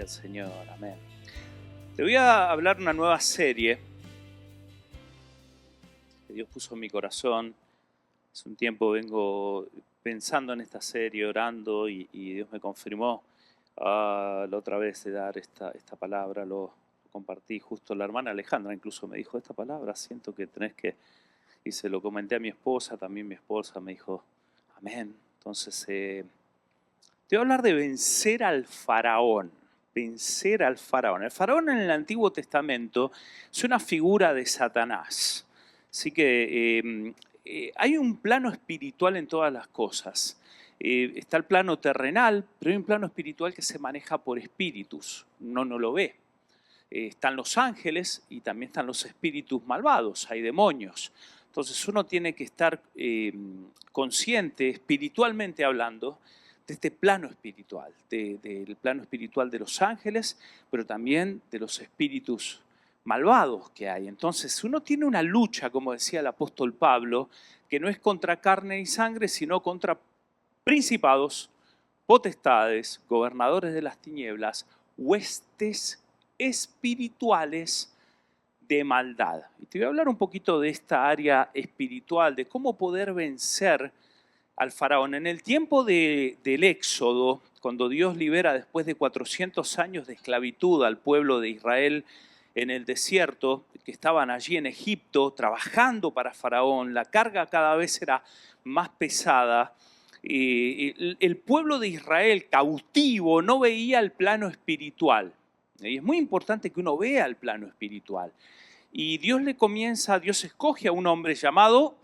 Gloria al Señor, amén. Te voy a hablar de una nueva serie que Dios puso en mi corazón. Hace un tiempo vengo pensando en esta serie, orando, y Dios me confirmó la otra vez de dar esta palabra. Lo compartí justo, la hermana Alejandra incluso me dijo, esta palabra siento que tenés que... Y se lo comenté a mi esposa, también mi esposa me dijo, amén. Entonces, te voy a hablar de vencer al faraón. Vencer al faraón. El faraón en el Antiguo Testamento es una figura de Satanás. Así que hay un plano espiritual en todas las cosas. Está el plano terrenal, pero hay un plano espiritual que se maneja por espíritus. Uno no lo ve. Están los ángeles y también están los espíritus malvados, hay demonios. Entonces uno tiene que estar consciente, espiritualmente hablando, de este plano espiritual, del plano espiritual de los ángeles, pero también de los espíritus malvados que hay. Entonces uno tiene una lucha, como decía el apóstol Pablo, que no es contra carne y sangre, sino contra principados, potestades, gobernadores de las tinieblas, huestes espirituales de maldad. Y te voy a hablar un poquito de esta área espiritual, de cómo poder vencer al faraón. En el tiempo del Éxodo, cuando Dios libera después de 400 años de esclavitud al pueblo de Israel en el desierto, que estaban allí en Egipto trabajando para faraón, la carga cada vez era más pesada. El pueblo de Israel cautivo no veía el plano espiritual. Y es muy importante que uno vea el plano espiritual. Y Dios escoge a un hombre llamado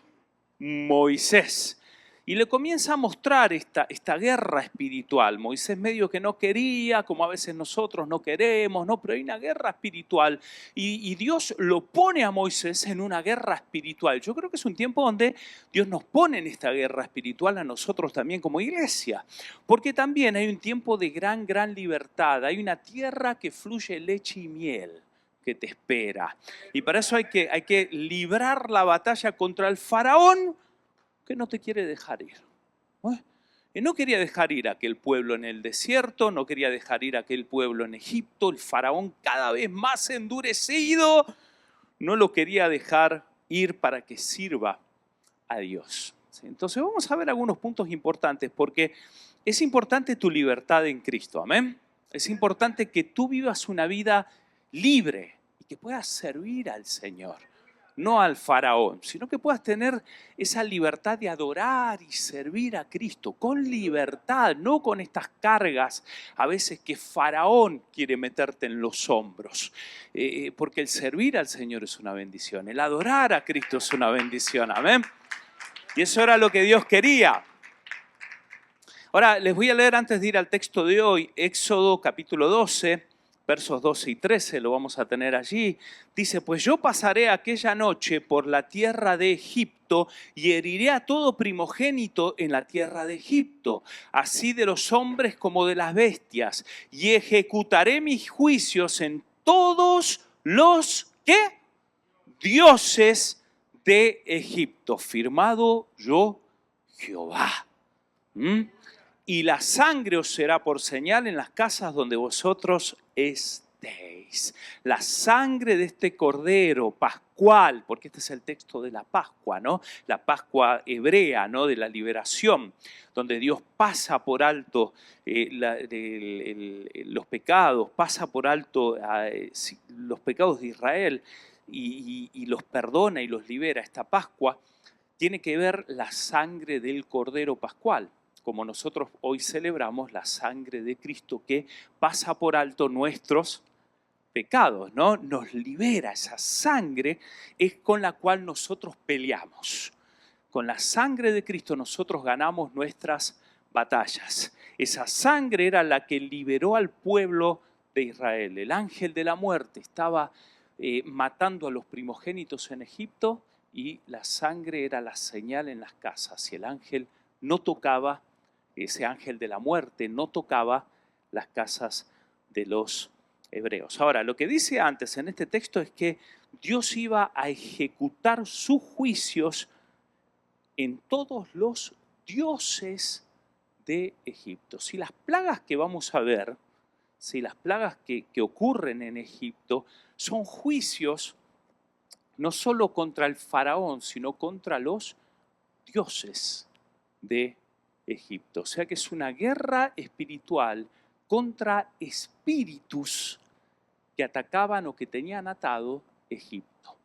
Moisés. Y le comienza a mostrar esta guerra espiritual. Moisés medio que no quería, como a veces nosotros no queremos, ¿no? Pero hay una guerra espiritual. Y Dios lo pone a Moisés en una guerra espiritual. Yo creo que es un tiempo donde Dios nos pone en esta guerra espiritual a nosotros también como iglesia. Porque también hay un tiempo de gran libertad. Hay una tierra que fluye leche y miel que te espera. Y para eso hay que librar la batalla contra el faraón que no te quiere dejar ir. Y no quería dejar ir a aquel pueblo en el desierto, no quería dejar ir a aquel pueblo en Egipto, el faraón cada vez más endurecido, no lo quería dejar ir para que sirva a Dios. Entonces vamos a ver algunos puntos importantes, porque es importante tu libertad en Cristo, amén. Es importante que tú vivas una vida libre y que puedas servir al Señor. No al faraón, sino que puedas tener esa libertad de adorar y servir a Cristo con libertad, no con estas cargas a veces que faraón quiere meterte en los hombros, porque el servir al Señor es una bendición, el adorar a Cristo es una bendición, amén. Y eso era lo que Dios quería. Ahora les voy a leer antes de ir al texto de hoy, Éxodo capítulo 12, versos 12 y 13, lo vamos a tener allí. Dice, pues yo pasaré aquella noche por la tierra de Egipto y heriré a todo primogénito en la tierra de Egipto, así de los hombres como de las bestias, y ejecutaré mis juicios en todos los, ¿qué? Dioses de Egipto. Firmado yo, Jehová. Y la sangre os será por señal en las casas donde vosotros estéis. La sangre de este cordero pascual, porque este es el texto de la Pascua, ¿no? La Pascua hebrea, ¿no? De la liberación, donde Dios pasa por alto los pecados, pasa por alto los pecados de Israel y los perdona y los libera. Esta Pascua tiene que ver la sangre del cordero pascual, como nosotros hoy celebramos la sangre de Cristo que pasa por alto nuestros pecados, ¿no? Nos libera. Esa sangre es con la cual nosotros peleamos. Con la sangre de Cristo nosotros ganamos nuestras batallas. Esa sangre era la que liberó al pueblo de Israel. El ángel de la muerte estaba matando a los primogénitos en Egipto y la sangre era la señal en las casas. Y el ángel no tocaba, ese ángel de la muerte no tocaba las casas de los hebreos. Ahora, lo que dice antes en este texto es que Dios iba a ejecutar sus juicios en todos los dioses de Egipto. Si las plagas que vamos a ver ¿sí? Las plagas que ocurren en Egipto son juicios no solo contra el faraón, sino contra los dioses de Egipto. O sea que es una guerra espiritual contra espíritus que atacaban o que tenían atado Egipto.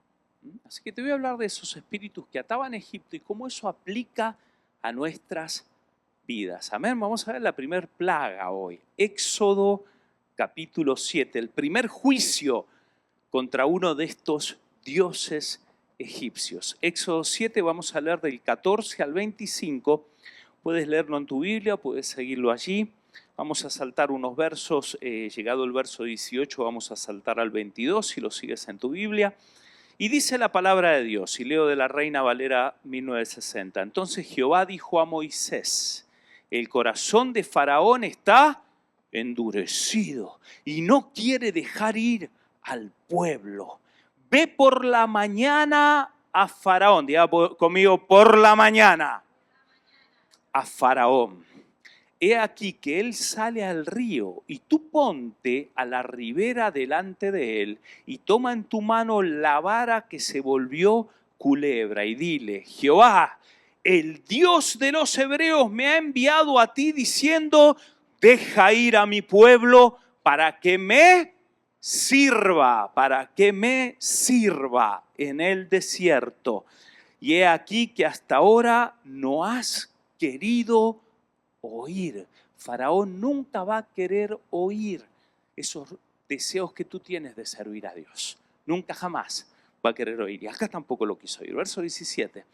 Así que te voy a hablar de esos espíritus que ataban Egipto y cómo eso aplica a nuestras vidas. Amén. Vamos a ver la primer plaga hoy. Éxodo capítulo 7, el primer juicio contra uno de estos dioses egipcios. Éxodo 7, vamos a leer del 14 al 25. Puedes leerlo en tu Biblia, puedes seguirlo allí. Vamos a saltar unos versos, llegado el verso 18, vamos a saltar al 22, si lo sigues en tu Biblia. Y dice la palabra de Dios, y leo de la Reina Valera 1960. Entonces Jehová dijo a Moisés, el corazón de Faraón está endurecido y no quiere dejar ir al pueblo. Ve por la mañana a Faraón, diga conmigo, por la mañana a Faraón. He aquí que él sale al río y tú ponte a la ribera delante de él y toma en tu mano la vara que se volvió culebra y dile, Jehová, el Dios de los hebreos me ha enviado a ti diciendo, deja ir a mi pueblo para que me sirva en el desierto. Y he aquí que hasta ahora no has querido oír. Faraón nunca va a querer oír esos deseos que tú tienes de servir a Dios. Nunca jamás va a querer oír. Y acá tampoco lo quiso oír. Verso 17.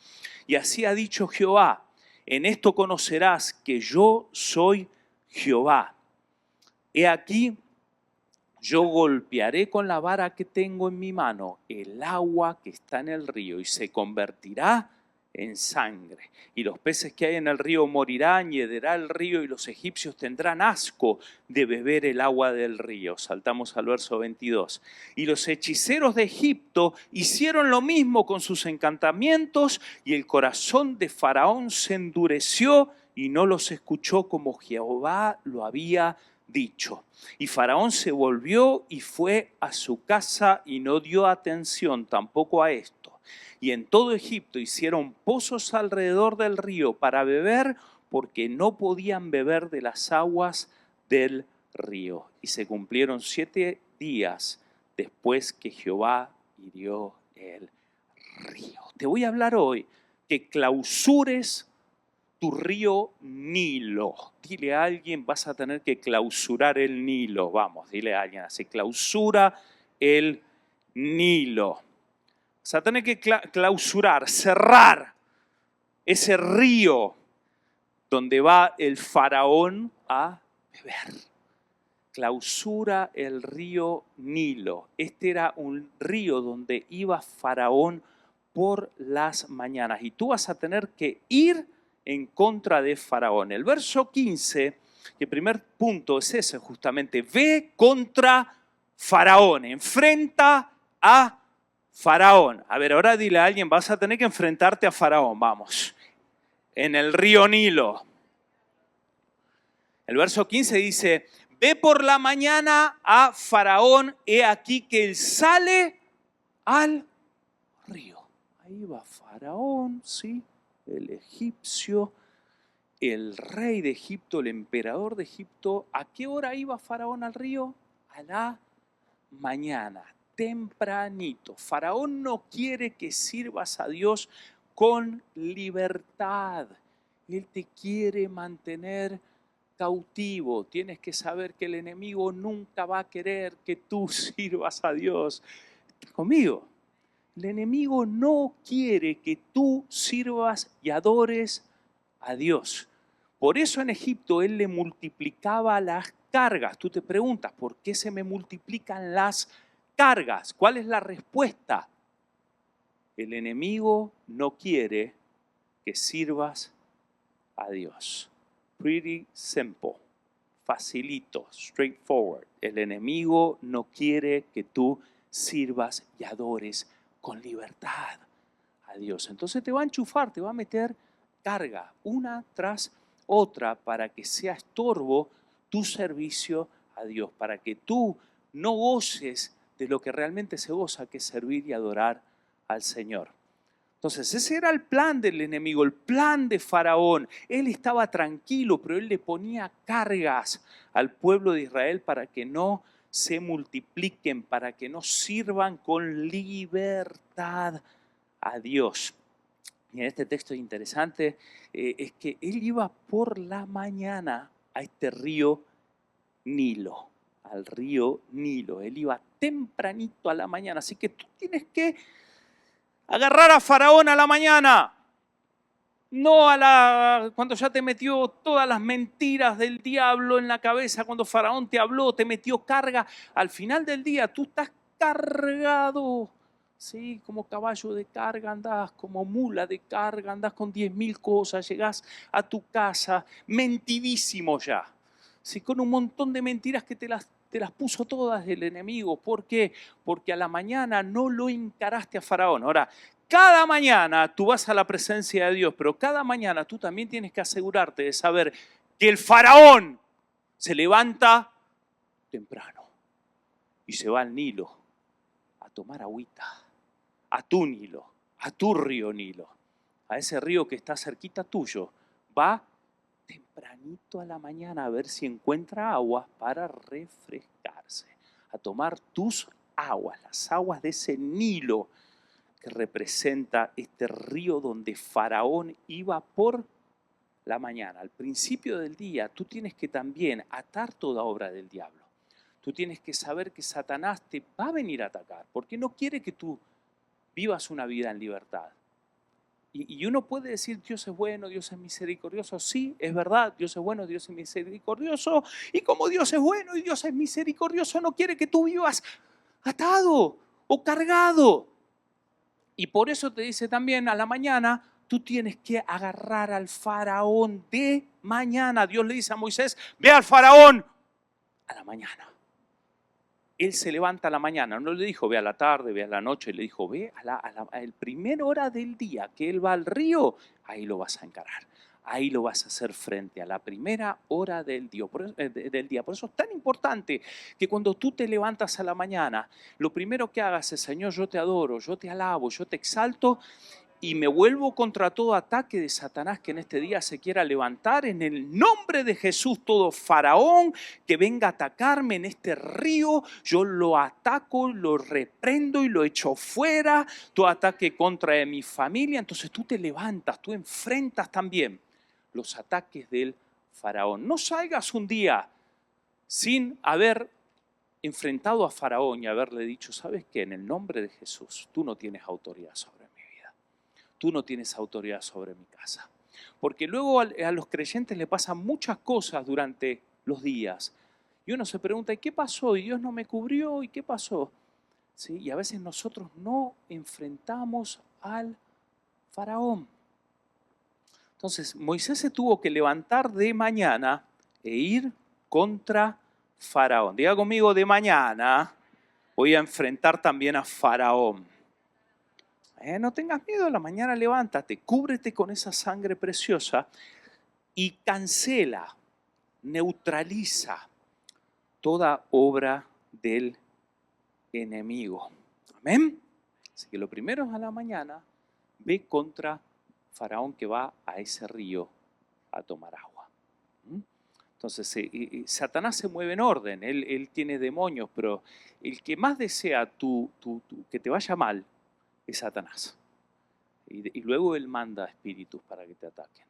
Y así ha dicho Jehová, en esto conocerás que yo soy Jehová. He aquí, yo golpearé con la vara que tengo en mi mano el agua que está en el río y se convertirá en sangre. Y los peces que hay en el río morirán y hederá el río y los egipcios tendrán asco de beber el agua del río. Saltamos al verso 22. Y los hechiceros de Egipto hicieron lo mismo con sus encantamientos y el corazón de Faraón se endureció y no los escuchó como Jehová lo había dicho. Y Faraón se volvió y fue a su casa y no dio atención tampoco a esto. Y en todo Egipto hicieron pozos alrededor del río para beber, porque no podían beber de las aguas del río. Y se cumplieron 7 días después que Jehová hirió el río. Te voy a hablar hoy que clausures tu río Nilo. Dile a alguien, vas a tener que clausurar el Nilo. Vamos, dile a alguien así, clausura el Nilo. O sea, tener que clausurar, cerrar ese río donde va el faraón a beber. Clausura el río Nilo. Este era un río donde iba Faraón por las mañanas. Y tú vas a tener que ir en contra de Faraón. El verso 15, el primer punto es ese justamente. Ve contra Faraón, enfrenta a Faraón. A ver, ahora dile a alguien, vas a tener que enfrentarte a Faraón, vamos. En el río Nilo. El verso 15 dice, ve por la mañana a Faraón, he aquí que él sale al río. Ahí va Faraón, ¿sí? El egipcio, el rey de Egipto, el emperador de Egipto. ¿A qué hora iba Faraón al río? A la mañana, tempranito. Faraón no quiere que sirvas a Dios con libertad. Él te quiere mantener cautivo. Tienes que saber que el enemigo nunca va a querer que tú sirvas a Dios. Conmigo. El enemigo no quiere que tú sirvas y adores a Dios. Por eso en Egipto él le multiplicaba las cargas. Tú te preguntas, ¿por qué se me multiplican las cargas? ¿Cuál es la respuesta? El enemigo no quiere que sirvas a Dios. Pretty simple, facilito, straightforward. El enemigo no quiere que tú sirvas y adores con libertad a Dios. Entonces te va a enchufar, te va a meter carga una tras otra para que sea estorbo tu servicio a Dios, para que tú no goces de lo que realmente se goza, que es servir y adorar al Señor. Entonces, ese era el plan del enemigo, el plan de Faraón. Él estaba tranquilo, pero él le ponía cargas al pueblo de Israel para que no se multipliquen, para que no sirvan con libertad a Dios. Y en este texto interesante es que él iba por la mañana a este río Nilo, al río Nilo. Él iba tempranito a la mañana, así que tú tienes que agarrar a Faraón a la mañana, no cuando ya te metió todas las mentiras del diablo en la cabeza, cuando Faraón te habló, te metió carga. Al final del día tú estás cargado, ¿sí? Como caballo de carga andás, como mula de carga, andás con 10.000 cosas, llegás a tu casa mentidísimo ya, ¿sí? Con un montón de mentiras que te las puso todas el enemigo. ¿Por qué? Porque a la mañana no lo encaraste a Faraón. Ahora, cada mañana tú vas a la presencia de Dios, pero cada mañana tú también tienes que asegurarte de saber que el Faraón se levanta temprano y se va al Nilo a tomar agüita, a tu Nilo, a tu río Nilo, a ese río que está cerquita tuyo. Va tempranito a la mañana a ver si encuentra agua para refrescarse, a tomar tus aguas, las aguas de ese Nilo que representa este río donde Faraón iba por la mañana. Al principio del día tú tienes que también atar toda obra del diablo. Tú tienes que saber que Satanás te va a venir a atacar porque no quiere que tú vivas una vida en libertad. Y uno puede decir, Dios es bueno, Dios es misericordioso. Sí, es verdad, Dios es bueno, Dios es misericordioso. Y como Dios es bueno y Dios es misericordioso, no quiere que tú vivas atado o cargado. Y por eso te dice también a la mañana, tú tienes que agarrar al Faraón de mañana. Dios le dice a Moisés, ve al Faraón a la mañana. Él se levanta a la mañana, no le dijo ve a la tarde, ve a la noche, le dijo ve a la primera hora del día que él va al río, ahí lo vas a encarar, ahí lo vas a hacer frente a la primera hora del día. Por eso es tan importante que cuando tú te levantas a la mañana, lo primero que hagas es, Señor, yo te adoro, yo te alabo, yo te exalto, y me vuelvo contra todo ataque de Satanás que en este día se quiera levantar. En el nombre de Jesús, todo faraón que venga a atacarme en este río, yo lo ataco, lo reprendo y lo echo fuera. Todo ataque contra de mi familia. Entonces tú te levantas, tú enfrentas también los ataques del faraón. No salgas un día sin haber enfrentado a Faraón y haberle dicho, ¿sabes qué? En el nombre de Jesús, tú no tienes autoridad sobre mí. Tú no tienes autoridad sobre mi casa. Porque luego a los creyentes le pasan muchas cosas durante los días. Y uno se pregunta, ¿y qué pasó? ¿Y Dios no me cubrió? ¿Y qué pasó? ¿Sí? Y a veces nosotros no enfrentamos al faraón. Entonces, Moisés se tuvo que levantar de mañana e ir contra Faraón. Diga conmigo, de mañana voy a enfrentar también a Faraón. No tengas miedo, a la mañana levántate, cúbrete con esa sangre preciosa y cancela, neutraliza toda obra del enemigo. Amén. Así que lo primero es a la mañana, ve contra Faraón que va a ese río a tomar agua. Entonces, Satanás se mueve en orden, él tiene demonios, pero el que más desea que te vaya mal es Satanás. Y luego él manda espíritus para que te ataquen.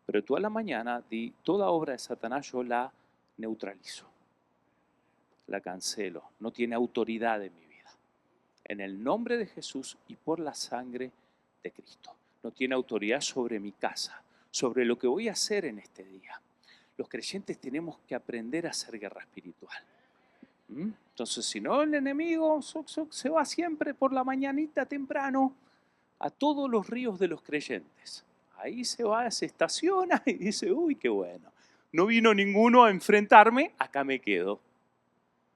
Pero tú a la mañana di, toda obra de Satanás yo la neutralizo, la cancelo, no tiene autoridad en mi vida. En el nombre de Jesús y por la sangre de Cristo. No tiene autoridad sobre mi casa, sobre lo que voy a hacer en este día. Los creyentes tenemos que aprender a hacer guerra espiritual. Entonces, si no, el enemigo se va siempre por la mañanita temprano a todos los ríos de los creyentes. Ahí se va, se estaciona y dice, uy, qué bueno. No vino ninguno a enfrentarme, acá me quedo.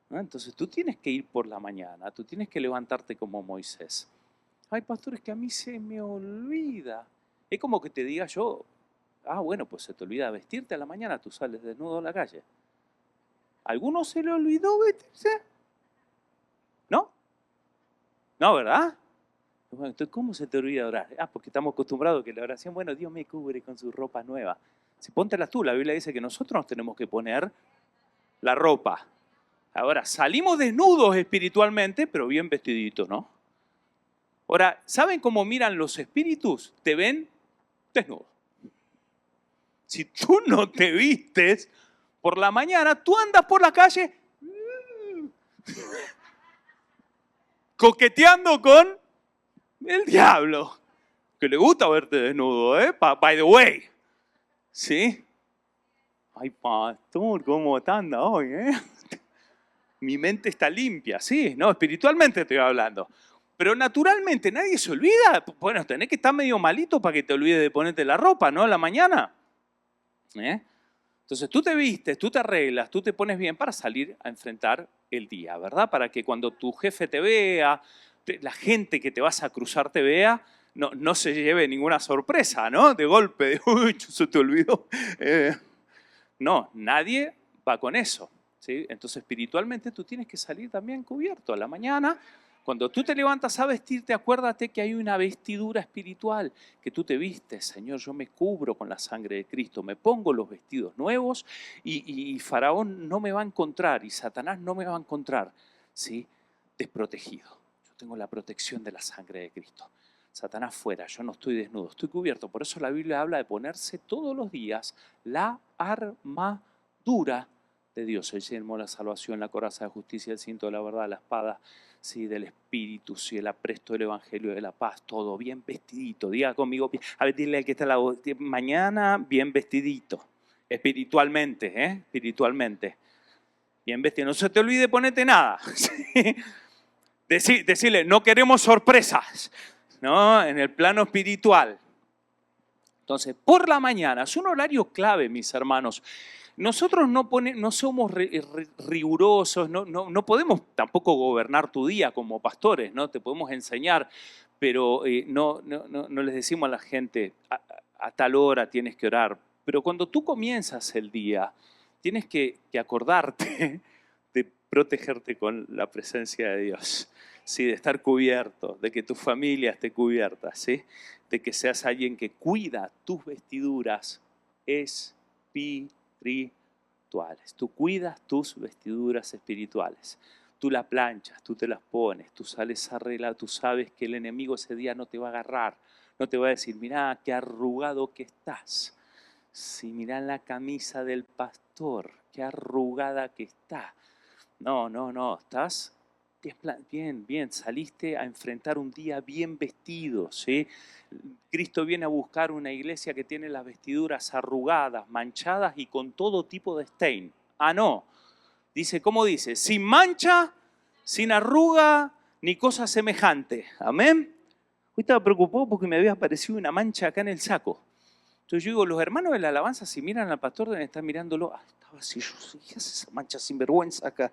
¿No? Entonces tú tienes que ir por la mañana, tú tienes que levantarte como Moisés. Ay, pastor, es que a mí se me olvida. Es como que te diga yo, bueno, pues se te olvida vestirte a la mañana, tú sales desnudo a la calle. ¿Alguno se le olvidó vestirse? ¿No? No, ¿verdad? Bueno, entonces, ¿cómo se te olvida orar? Porque estamos acostumbrados a que la oración, bueno, Dios me cubre con su ropa nueva. Si póntelas tú, la Biblia dice que nosotros nos tenemos que poner la ropa. Ahora, salimos desnudos espiritualmente, pero bien vestiditos, ¿no? Ahora, ¿saben cómo miran los espíritus? Te ven desnudo. Si tú no te vistes por la mañana, tú andas por la calle coqueteando con el diablo. Que le gusta verte desnudo, ¿eh? By the way. ¿Sí? Ay, pastor, ¿cómo te anda hoy, eh? Mi mente está limpia, sí, no, espiritualmente estoy hablando. Pero naturalmente nadie se olvida. Bueno, tenés que estar medio malito para que te olvides de ponerte la ropa, ¿no? A la mañana. Entonces tú te vistes, tú te arreglas, tú te pones bien para salir a enfrentar el día, ¿verdad? Para que cuando tu jefe te vea, la gente que te vas a cruzar te vea, no se lleve ninguna sorpresa, ¿no? De golpe, uy, se te olvidó. No, nadie va con eso, ¿sí? Entonces espiritualmente tú tienes que salir también cubierto a la mañana. Cuando tú te levantas a vestirte, acuérdate que hay una vestidura espiritual, que tú te vistes, Señor, yo me cubro con la sangre de Cristo, me pongo los vestidos nuevos y Faraón no me va a encontrar y Satanás no me va a encontrar, ¿sí? Desprotegido. Yo tengo la protección de la sangre de Cristo. Satanás fuera, yo no estoy desnudo, estoy cubierto. Por eso la Biblia habla de ponerse todos los días la armadura de Dios, el yelmo de la salvación, la coraza de justicia, el cinto de la verdad, la espada, sí, del Espíritu, sí, el apresto del Evangelio de la paz, todo bien vestidito. Diga conmigo, a ver, dile al que está a la voz, mañana bien vestidito, espiritualmente, espiritualmente. Bien vestido, no se te olvide ponerte nada. Decirle, no queremos sorpresas, ¿no? En el plano espiritual. Entonces, por la mañana, es un horario clave, mis hermanos. Nosotros no somos rigurosos, no podemos tampoco gobernar tu día como pastores, ¿no? Te podemos enseñar, pero no les decimos a la gente, a tal hora tienes que orar. Pero cuando tú comienzas el día, tienes que acordarte de protegerte con la presencia de Dios, ¿sí? De estar cubierto, de que tu familia esté cubierta, ¿sí? De que seas alguien que cuida tus vestiduras espirituales. Tú cuidas tus vestiduras espirituales. Tú las planchas, tú te las pones, tú sales arreglado, tú sabes que el enemigo ese día no te va a agarrar, no te va a decir, mirá qué arrugado que estás. Sí, mirá la camisa del pastor, qué arrugada que está. No, estás bien, saliste a enfrentar un día bien vestido, ¿sí? Cristo viene a buscar una iglesia que tiene las vestiduras arrugadas, manchadas y con todo tipo de stain. No. Dice, ¿cómo dice? Sin mancha, sin arruga, ni cosa semejante. Amén. Hoy estaba preocupado porque me había aparecido una mancha acá en el saco. Entonces yo digo, los hermanos de la alabanza, si miran al pastor, deben estar mirándolo. Estaba así, ¿qué hace esa mancha sinvergüenza acá?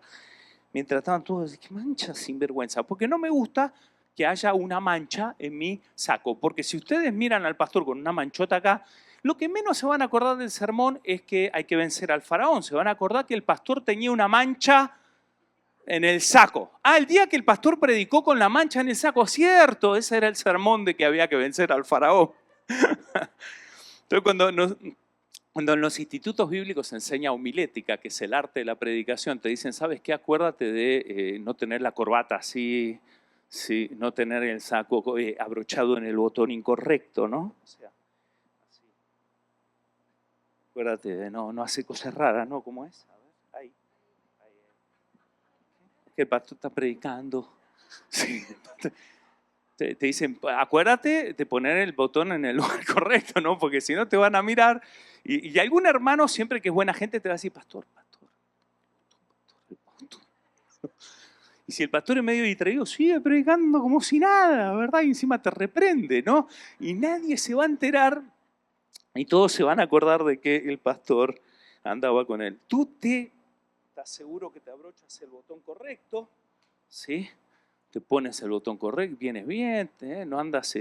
Mientras estaban todos, qué mancha sinvergüenza. Porque no me gusta que haya una mancha en mi saco. Porque si ustedes miran al pastor con una manchota acá, lo que menos se van a acordar del sermón es que hay que vencer al faraón. Se van a acordar que el pastor tenía una mancha en el saco. El día que el pastor predicó con la mancha en el saco, cierto, ese era el sermón de que había que vencer al faraón. Entonces cuando en los institutos bíblicos se enseña homilética, que es el arte de la predicación, te dicen, ¿sabes qué? Acuérdate de no tener la corbata así, sí, no tener el saco abrochado en el botón incorrecto, ¿no? O sea, así. Acuérdate de no hacer cosas raras, ¿no? ¿Cómo es? A ver, ahí. Es que el pastor está predicando. Sí. Te dicen, acuérdate de poner el botón en el lugar correcto, ¿no? Porque si no te van a mirar. Y algún hermano, siempre que es buena gente, te va a decir, pastor. Y si el pastor es medio distraído, sigue predicando como si nada, ¿verdad? Y encima te reprende, ¿no? Y nadie se va a enterar y todos se van a acordar de que el pastor andaba con él. Tú estás seguro que te abrochas el botón correcto, ¿sí? Te pones el botón correcto, vienes bien, no andas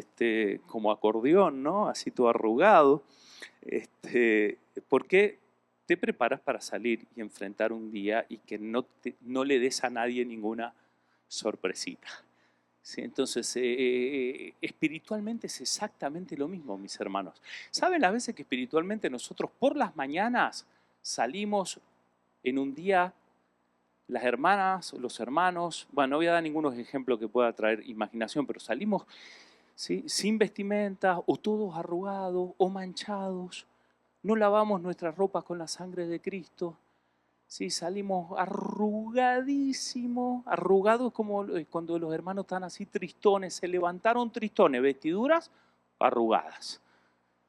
como acordeón, ¿no? Así todo arrugado. Porque te preparas para salir y enfrentar un día y que no le des a nadie ninguna sorpresita. ¿Sí? Entonces, espiritualmente es exactamente lo mismo, mis hermanos. ¿Saben las veces que espiritualmente nosotros por las mañanas salimos en un día, las hermanas, los hermanos, bueno, no voy a dar ningunos ejemplos que pueda traer imaginación, pero salimos, ¿sí?, sin vestimentas o todos arrugados o manchados, no lavamos nuestras ropas con la sangre de Cristo, ¿sí? Salimos arrugadísimos, arrugados como cuando los hermanos están así tristones, se levantaron tristones, vestiduras arrugadas.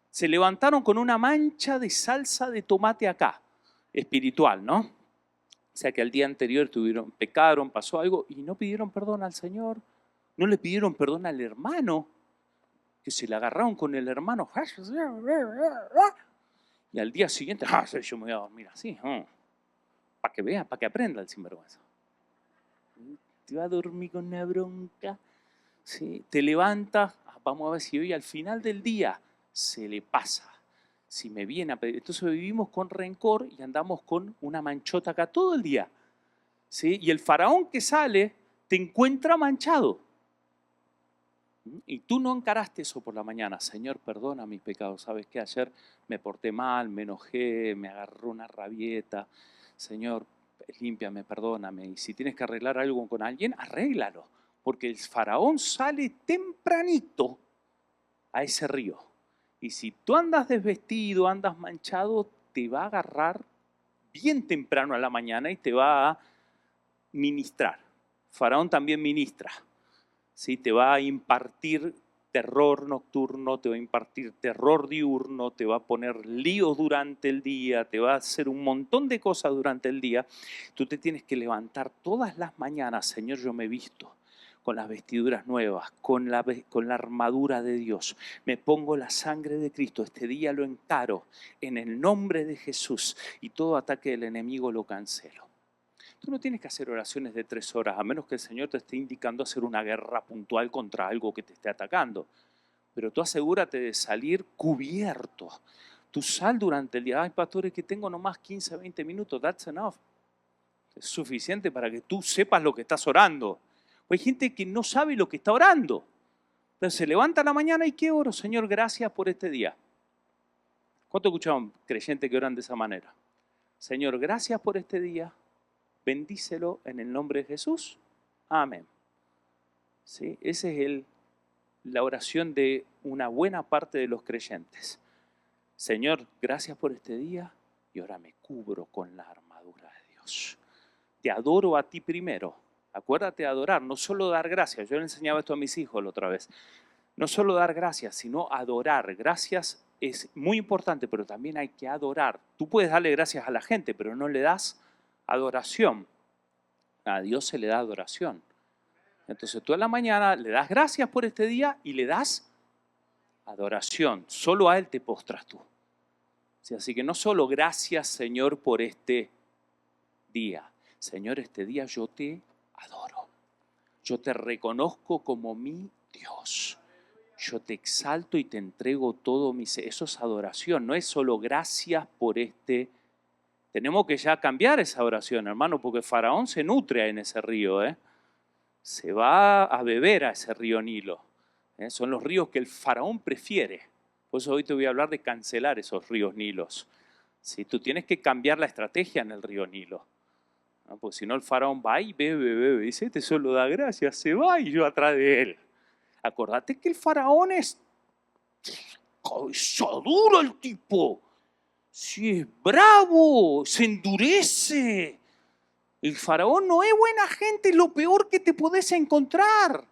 Se levantaron con una mancha de salsa de tomate acá, espiritual, ¿no? O sea que al día anterior pecaron, pasó algo y no pidieron perdón al Señor, no le pidieron perdón al hermano, que se le agarraron con el hermano. Y al día siguiente, yo me voy a dormir así, para que vea, para que aprenda el sinvergüenza. Te va a dormir con una bronca, ¿sí? Te levantas, vamos a ver si hoy al final del día se le pasa. Si me viene a pedir. Entonces vivimos con rencor y andamos con una manchota acá todo el día, ¿sí? Y el faraón que sale te encuentra manchado. Y tú no encaraste eso por la mañana. Señor, perdona mis pecados. ¿Sabes qué? Ayer me porté mal, me enojé, me agarró una rabieta. Señor, límpiame, perdóname. Y si tienes que arreglar algo con alguien, arréglalo. Porque el faraón sale tempranito a ese río. Y si tú andas desvestido, andas manchado, te va a agarrar bien temprano a la mañana y te va a ministrar. Faraón también ministra. ¿Sí? Te va a impartir terror nocturno, te va a impartir terror diurno, te va a poner líos durante el día, te va a hacer un montón de cosas durante el día. Tú te tienes que levantar todas las mañanas, Señor, yo me visto con las vestiduras nuevas, con la armadura de Dios. Me pongo la sangre de Cristo, este día lo encaro en el nombre de Jesús y todo ataque del enemigo lo cancelo. Tú no tienes que hacer oraciones de 3 horas, a menos que el Señor te esté indicando hacer una guerra puntual contra algo que te esté atacando. Pero tú asegúrate de salir cubierto. Tú sal durante el día. Ay, pastor, es que tengo nomás 15, 20 minutos. That's enough. Es suficiente para que tú sepas lo que estás orando. Hay gente que no sabe lo que está orando. Entonces se levanta a la mañana y ¿qué oro? Señor, gracias por este día. ¿Cuánto escucharon creyentes que oran de esa manera? Señor, gracias por este día. Bendícelo en el nombre de Jesús. Amén. ¿Sí? Esa es la oración de una buena parte de los creyentes. Señor, gracias por este día y ahora me cubro con la armadura de Dios. Te adoro a ti primero. Acuérdate de adorar, no solo dar gracias. Yo le enseñaba esto a mis hijos la otra vez. No solo dar gracias, sino adorar. Gracias es muy importante, pero también hay que adorar. Tú puedes darle gracias a la gente, pero no le das adoración. A Dios se le da adoración. Entonces tú en la mañana le das gracias por este día y le das adoración. Solo a Él te postras tú. ¿Sí? Así que no solo gracias, Señor, por este día. Señor, este día yo te adoro. Yo te reconozco como mi Dios. Yo te exalto y te entrego todo mi ser. Eso es adoración, no es solo gracias por este día. Tenemos que ya cambiar esa oración, hermano, porque el faraón se nutre en ese río, Se va a beber a ese río Nilo. Son los ríos que el faraón prefiere. Por eso hoy te voy a hablar de cancelar esos ríos Nilos. ¿Sí? Tú tienes que cambiar la estrategia en el río Nilo. ¿No? Porque si no el faraón va y bebe. Dice, este solo da gracias, se va y yo atrás de él. Acordate que el faraón es cabeza duro el tipo. Si es bravo, se endurece. El faraón no es buena gente, es lo peor que te podés encontrar.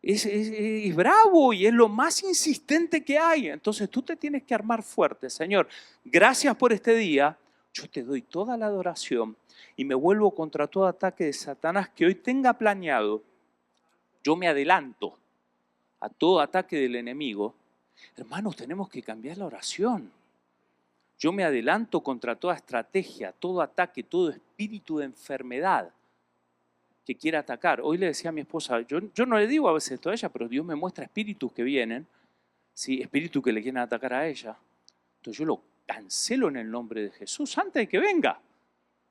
Es bravo y es lo más insistente que hay. Entonces tú te tienes que armar fuerte. Señor, gracias por este día. Yo te doy toda la adoración y me vuelvo contra todo ataque de Satanás que hoy tenga planeado. Yo me adelanto a todo ataque del enemigo. Hermanos, tenemos que cambiar la oración. Yo me adelanto contra toda estrategia, todo ataque, todo espíritu de enfermedad que quiera atacar. Hoy le decía a mi esposa, yo no le digo a veces esto a ella, pero Dios me muestra espíritus que vienen, ¿sí? Espíritus que le quieren atacar a ella. Entonces yo lo cancelo en el nombre de Jesús antes de que venga.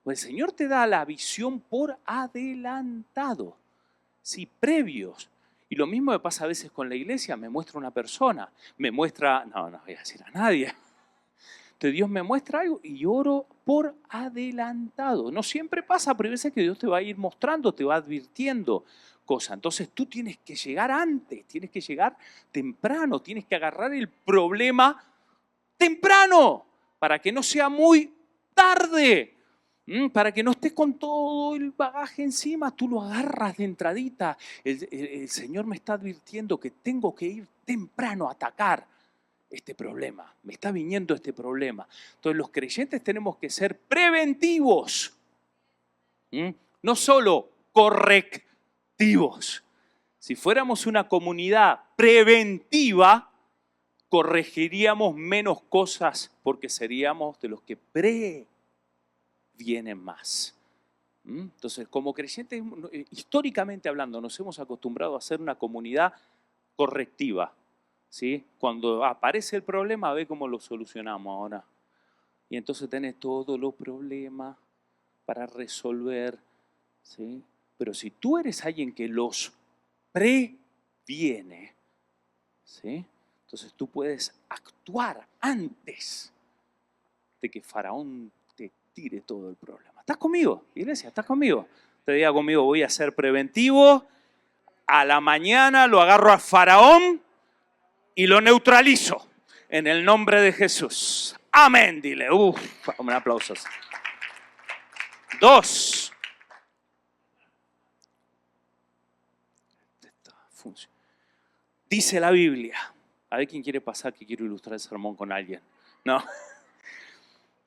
Pues el Señor te da la visión por adelantado, sí, previos. Y lo mismo me pasa a veces con la iglesia, me muestra una persona, me muestra, no voy a decir a nadie. Entonces Dios me muestra algo y oro por adelantado. No siempre pasa, pero hay veces que Dios te va a ir mostrando, te va advirtiendo cosas. Entonces tú tienes que llegar antes, tienes que llegar temprano, tienes que agarrar el problema temprano para que no sea muy tarde. Para que no estés con todo el bagaje encima, tú lo agarras de entradita. El Señor me está advirtiendo que tengo que ir temprano a atacar este problema. Me está viniendo este problema. Entonces los creyentes tenemos que ser preventivos. No solo correctivos. Si fuéramos una comunidad preventiva, corregiríamos menos cosas porque seríamos de los que vienen más. Entonces, como creyentes, históricamente hablando, nos hemos acostumbrado a ser una comunidad correctiva. ¿Sí? Cuando aparece el problema, ve cómo lo solucionamos ahora. Y entonces tenés todos los problemas para resolver. ¿Sí? Pero si tú eres alguien que los previene, ¿sí? Entonces tú puedes actuar antes de que Faraón te tire todo el problema. ¿Estás conmigo, iglesia? ¿Estás conmigo? Te diga conmigo, voy a ser preventivo. A la mañana lo agarro a Faraón y lo neutralizo en el nombre de Jesús. Amén, dile. Un aplauso. 2. Dice la Biblia. A ver quién quiere pasar, que quiero ilustrar el sermón con alguien. No.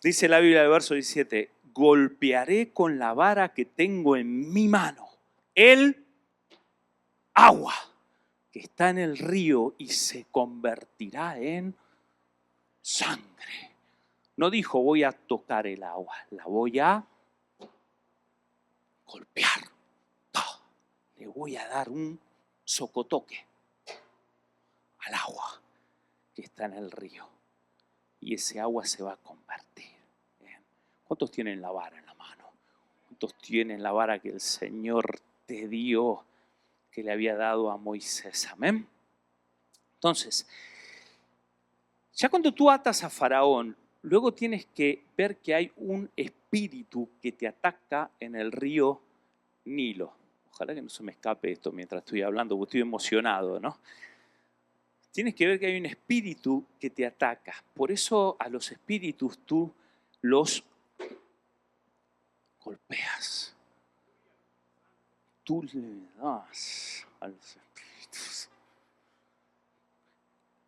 Dice la Biblia, el verso 17, golpearé con la vara que tengo en mi mano el agua que está en el río y se convertirá en sangre. No dijo voy a tocar el agua, la voy a golpear. Le voy a dar un socotoque al agua que está en el río y ese agua se va a convertir. ¿Cuántos tienen la vara en la mano? ¿Cuántos tienen la vara que el Señor te dio, que le había dado a Moisés? Amén. Entonces, ya cuando tú atas a Faraón, luego tienes que ver que hay un espíritu que te ataca en el río Nilo. Ojalá que no se me escape esto mientras estoy hablando, porque estoy emocionado, ¿no? Tienes que ver que hay un espíritu que te ataca. Por eso a los espíritus tú los golpeas. Tú le das a los espíritus.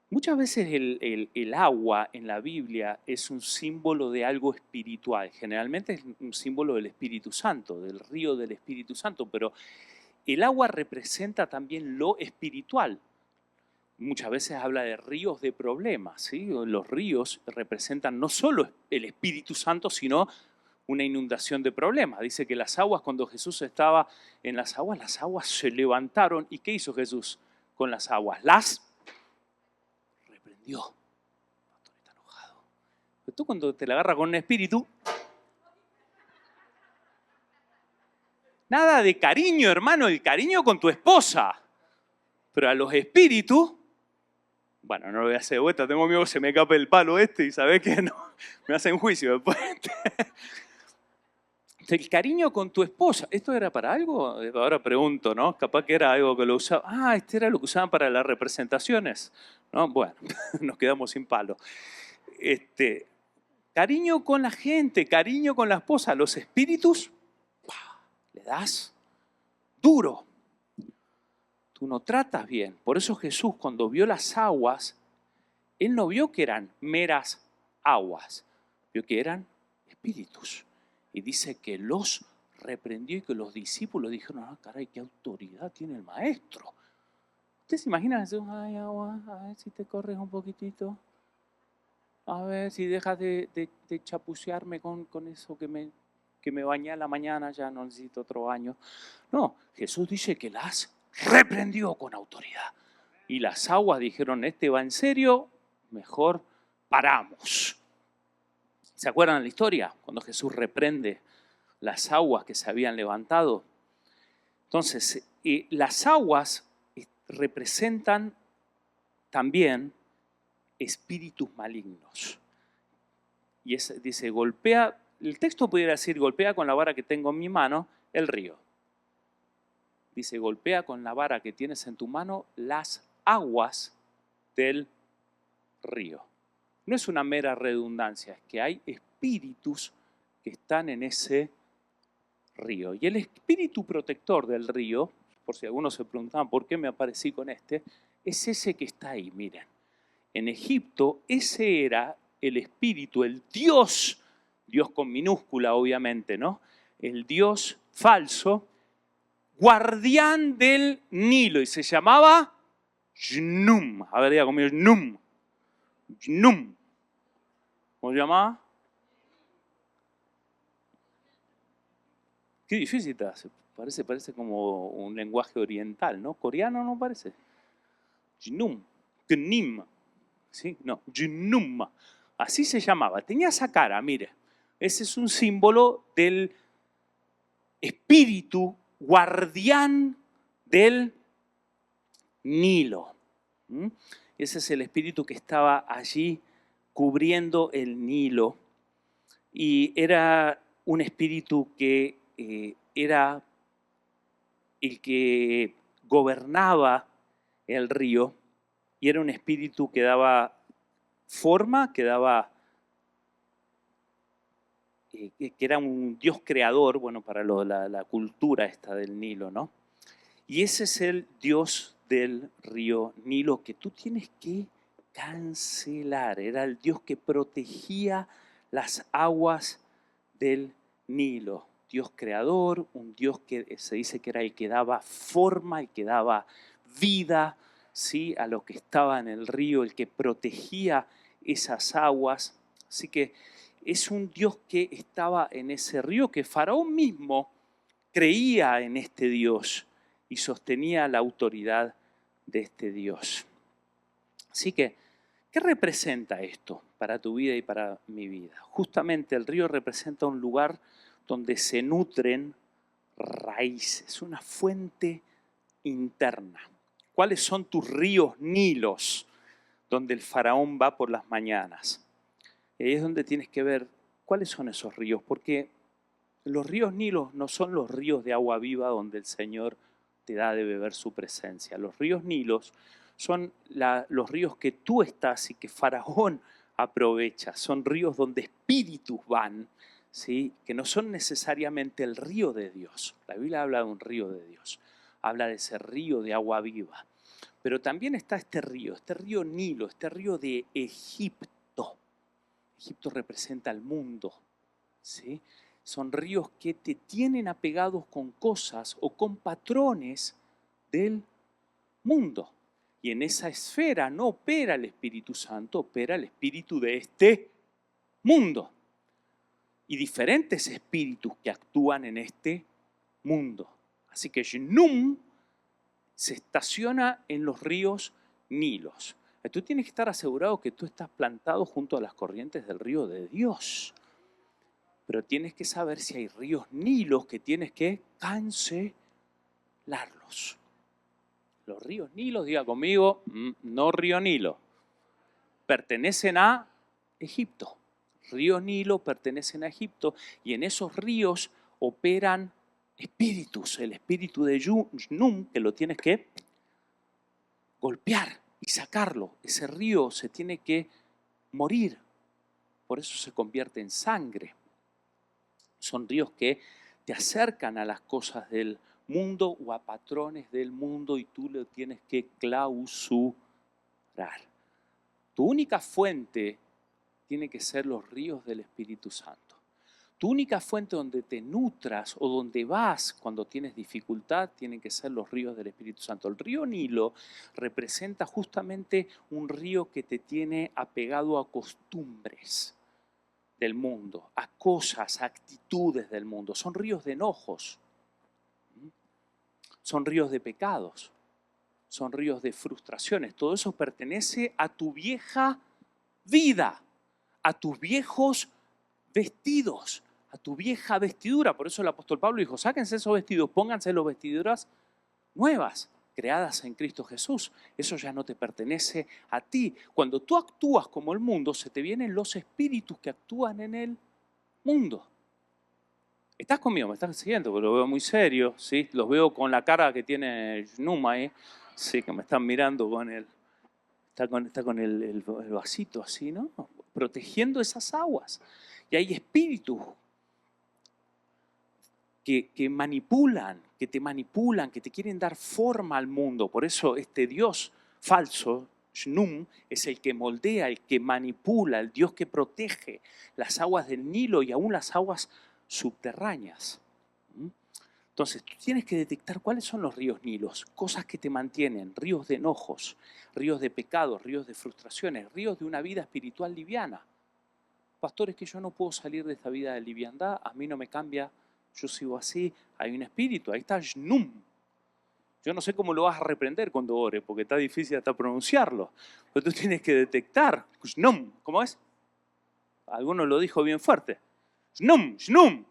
Muchas veces el agua en la Biblia es un símbolo de algo espiritual. Generalmente es un símbolo del Espíritu Santo, del río del Espíritu Santo, pero el agua representa también lo espiritual. Muchas veces habla de ríos de problemas, ¿sí? Los ríos representan no solo el Espíritu Santo, sino una inundación de problemas. Dice que las aguas, cuando Jesús estaba en las aguas se levantaron. ¿Y qué hizo Jesús con las aguas? Las reprendió. El pastor está enojado. Pero tú cuando te la agarras con un espíritu, nada de cariño, hermano, el cariño con tu esposa. Pero a los espíritus, bueno, no lo voy a hacer de vuelta, tengo miedo que se me escape el palo y sabés que no, me hacen juicio después. El cariño con tu esposa, ¿esto era para algo? Ahora pregunto, ¿no? Capaz que era algo que lo usaban. Este era lo que usaban para las representaciones, ¿no? Bueno, nos quedamos sin palo. Cariño con la gente, cariño con la esposa, los espíritus, le das duro. Tú no tratas bien. Por eso Jesús, cuando vio las aguas, Él no vio que eran meras aguas, vio que eran espíritus. Y dice que los reprendió y que los discípulos dijeron, caray, qué autoridad tiene el maestro. ¿Ustedes se imaginan? Ay, agua, a ver si te corres un poquitito. A ver si dejas de chapucearme con eso que me bañé a la mañana, ya no necesito otro baño. No, Jesús dice que las reprendió con autoridad. Y las aguas dijeron, este va en serio, mejor paramos. ¿Se acuerdan de la historia? Cuando Jesús reprende las aguas que se habían levantado. Entonces, las aguas representan también espíritus malignos. Y dice, golpea, el texto pudiera decir, golpea con la vara que tengo en mi mano el río. Dice, golpea con la vara que tienes en tu mano las aguas del río. No es una mera redundancia, es que hay espíritus que están en ese río. Y el espíritu protector del río, por si algunos se preguntaban por qué me aparecí con este, es ese que está ahí, miren. En Egipto, ese era el espíritu, el Dios con minúscula obviamente, ¿no? El Dios falso, guardián del Nilo, y se llamaba Jnum. A ver, diga conmigo, Jnum. Jnum. ¿Cómo se llamaba? Qué difícil está. Parece como un lenguaje oriental, ¿no? Coreano no parece. Jnum. Gnim. ¿Sí? No, Jnum. Así se llamaba. Tenía esa cara, mire. Ese es un símbolo del espíritu guardián del Nilo. Ese es el espíritu que estaba allí cubriendo el Nilo. Y era un espíritu que era el que gobernaba el río, y era un espíritu que daba forma, que era un Dios creador, bueno, para la cultura esta del Nilo, ¿no? Y ese es el Dios del río Nilo que tú tienes que cancelar. Era el Dios que protegía las aguas del Nilo. Dios creador, un Dios que se dice que era el que daba forma, el que daba vida, ¿sí?, a lo que estaba en el río, el que protegía esas aguas. Así que es un Dios que estaba en ese río, que Faraón mismo creía en este Dios y sostenía la autoridad de este Dios. Así que, ¿qué representa esto para tu vida y para mi vida? Justamente el río representa un lugar donde se nutren raíces, una fuente interna. ¿Cuáles son tus ríos Nilos donde el faraón va por las mañanas? Y ahí es donde tienes que ver cuáles son esos ríos, porque los ríos Nilos no son los ríos de agua viva donde el Señor te da de beber su presencia. Los ríos Nilos son los ríos que tú estás y que Faraón aprovecha. Son ríos donde espíritus van, ¿sí?, que no son necesariamente el río de Dios. La Biblia habla de un río de Dios, habla de ese río de agua viva. Pero también está este río Nilo, este río de Egipto. Egipto representa al mundo, ¿sí? Son ríos que te tienen apegados con cosas o con patrones del mundo. Y en esa esfera no opera el Espíritu Santo, opera el espíritu de este mundo. Y diferentes espíritus que actúan en este mundo. Así que Jnum se estaciona en los ríos Nilos. Tú tienes que estar asegurado que tú estás plantado junto a las corrientes del río de Dios. Pero tienes que saber si hay ríos Nilos que tienes que cancelarlos. Los ríos Nilos, diga conmigo, no río Nilo, pertenecen a Egipto. Ríos Nilo pertenecen a Egipto y en esos ríos operan espíritus. El espíritu de Jnum, que lo tienes que golpear y sacarlo. Ese río se tiene que morir. Por eso se convierte en sangre. Son ríos que te acercan a las cosas del mundo o a patrones del mundo y tú lo tienes que clausurar. Tu única fuente tiene que ser los ríos del Espíritu Santo. Tu única fuente donde te nutras o donde vas cuando tienes dificultad tienen que ser los ríos del Espíritu Santo. El río Nilo representa justamente un río que te tiene apegado a costumbres del mundo, a cosas, a actitudes del mundo. Son ríos de enojos, son ríos de pecados, son ríos de frustraciones. Todo eso pertenece a tu vieja vida, a tus viejos vestidos, a tu vieja vestidura. Por eso el apóstol Pablo dijo, sáquense esos vestidos, pónganse las vestiduras nuevas, creadas en Cristo Jesús. Eso ya no te pertenece a ti. Cuando tú actúas como el mundo, se te vienen los espíritus que actúan en el mundo. ¿Estás conmigo? ¿Me estás siguiendo? Porque lo veo muy serio, ¿sí? Los veo con la cara que tiene Numa ahí. Sí, que me están mirando con el... Está con el vasito así, ¿no? Protegiendo esas aguas. Y hay espíritus que manipulan, que te quieren dar forma al mundo. Por eso este Dios falso, Shnum, es el que moldea, el que manipula, el Dios que protege las aguas del Nilo y aún las aguas subterráneas. Entonces, tú tienes que detectar cuáles son los ríos Nilos, cosas que te mantienen, ríos de enojos, ríos de pecados, ríos de frustraciones, ríos de una vida espiritual liviana. Pastor, es que yo no puedo salir de esta vida de liviandad, a mí no me cambia, yo sigo así, hay un espíritu, ahí está Shnum. Yo no sé cómo lo vas a reprender cuando ores, porque está difícil hasta pronunciarlo, pero tú tienes que detectar, Shnum, ¿cómo es? Alguno lo dijo bien fuerte, Shnum, Shnum.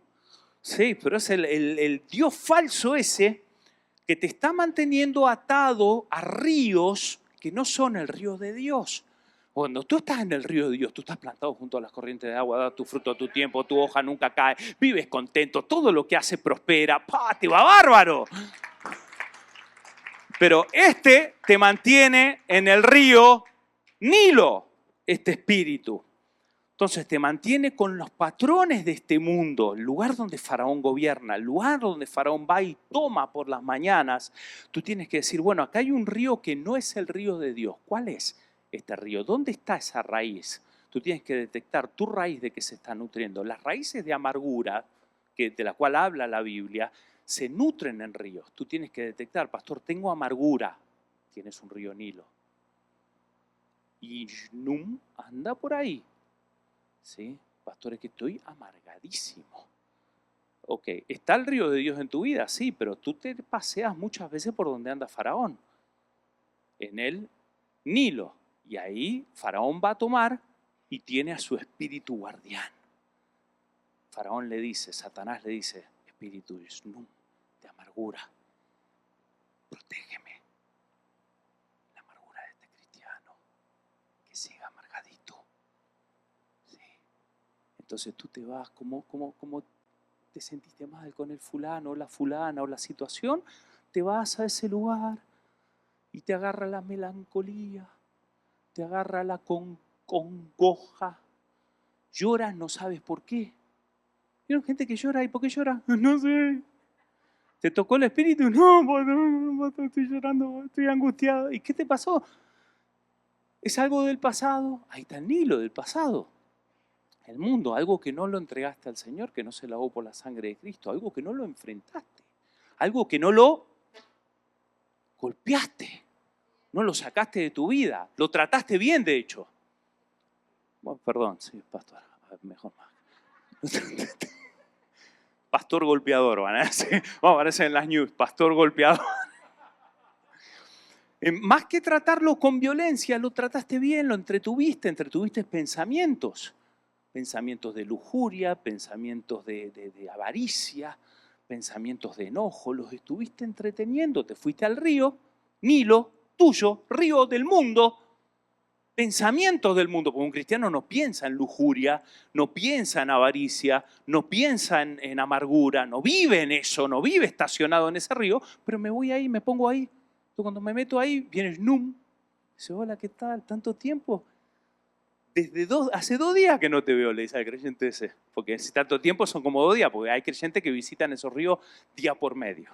Sí, pero es el Dios falso ese que te está manteniendo atado a ríos que no son el río de Dios. Cuando tú estás en el río de Dios, tú estás plantado junto a las corrientes de agua, da tu fruto a tu tiempo, tu hoja nunca cae, vives contento, todo lo que hace prospera, ¡pah! Te va bárbaro. Pero este te mantiene en el río Nilo, este espíritu. Entonces te mantiene con los patrones de este mundo, el lugar donde Faraón gobierna, el lugar donde Faraón va y toma por las mañanas. Tú tienes que decir, bueno, acá hay un río que no es el río de Dios. ¿Cuál es este río? ¿Dónde está esa raíz? Tú tienes que detectar tu raíz de que se está nutriendo. Las raíces de amargura, de la cual habla la Biblia, se nutren en ríos. Tú tienes que detectar, pastor, tengo amargura. Tienes un río Nilo. Y Num anda por ahí. ¿Sí? Pastor, es que estoy amargadísimo. Ok, ¿está el río de Dios en tu vida? Sí, pero tú te paseas muchas veces por donde anda Faraón, en el Nilo. Y ahí Faraón va a tomar y tiene a su espíritu guardián. Faraón le dice, Satanás le dice, espíritu de amargura, protégeme. La amargura de este cristiano, que siga amargadito. ¿Sí? Entonces tú te vas como te sentiste mal con el fulano o la fulana o la situación, te vas a ese lugar y te agarra la melancolía, te agarra la congoja, lloras, no sabes por qué. ¿Vieron gente que llora? ¿Y por qué llora? No sé. ¿Te tocó el espíritu? No, estoy llorando, estoy angustiado. ¿Y qué te pasó? ¿Es algo del pasado? Ahí está el Nilo del pasado. El mundo, algo que no lo entregaste al Señor, que no se lavó por la sangre de Cristo, algo que no lo enfrentaste, algo que no lo golpeaste, no lo sacaste de tu vida, lo trataste bien, de hecho. Bueno, perdón, sí, pastor, mejor más. Pastor golpeador, van a decir, vamos a aparecer en las news, pastor golpeador. Más que tratarlo con violencia, lo trataste bien, lo entretuviste pensamientos de lujuria, pensamientos de avaricia, pensamientos de enojo, los estuviste entreteniendo, te fuiste al río, Nilo, tuyo, río del mundo, pensamientos del mundo, porque un cristiano no piensa en lujuria, no piensa en avaricia, no piensa en amargura, no vive en eso, no vive estacionado en ese río, pero me voy ahí, me pongo ahí. Entonces, cuando me meto ahí, viene Num, dice, hola, ¿qué tal? ¿Tanto tiempo? Hace 2 días que no te veo, le dice al creyente ese. Porque si tanto tiempo son como 2 días, porque hay creyentes que visitan esos ríos día por medio.